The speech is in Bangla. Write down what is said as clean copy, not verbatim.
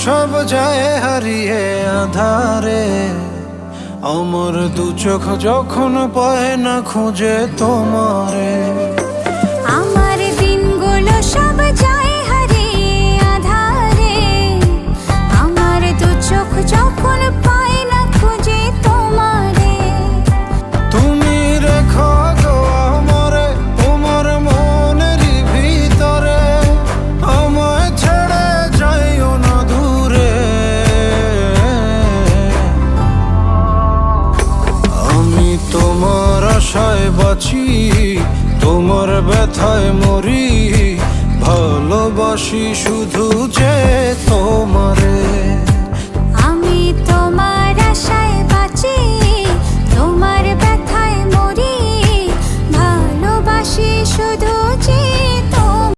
সব যায় হারিয়ে আধারে, আমার দু চোখ যখন পায় না খুঁজে তোমারে। আমার দিনগুলো সব যায় হারিয়ে আঁধারে, আমার দু চোখ যখন পায় না খুঁজে তোমারে। তুমি রেখো গো আমারে তোমার মনেরই ভিতরে, আমায় ছেড়ে যাইও না দূরে। আমি তোমার আশায় বাঁচি, তোমার ব্যথায় মরি, ভালোবাসি শুধু যে